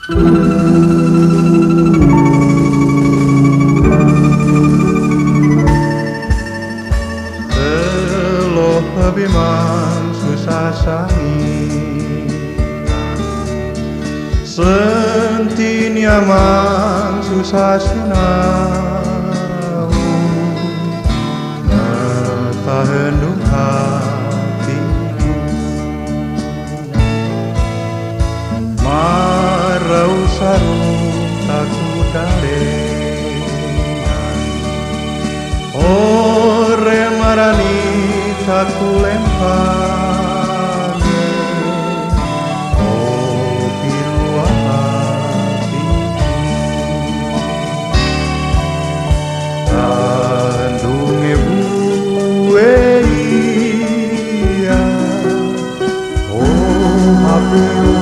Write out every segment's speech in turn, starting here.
Teloh Biman susah sangi Senti nyaman susah sunau Ngetahen hatiku Marau sarung taku dalengan Ore marani taku lempar Oh pirua hatiku Tandung ibu iya Oh hapilu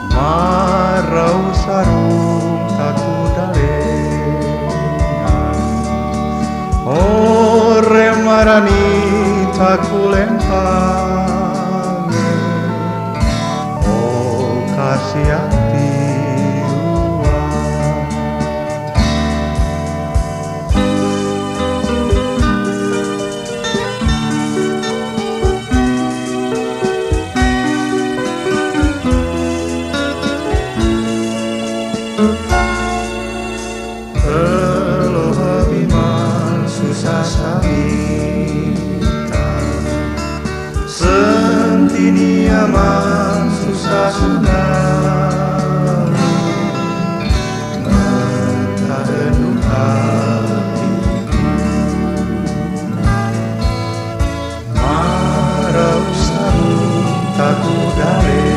Marau sarung taku dalengan Ore marani taku lempang Oh kasih hati Teloh Biman susah sabita Senti nyaman susah sunau Ngetahen hatiku Marau sarung taku dalengan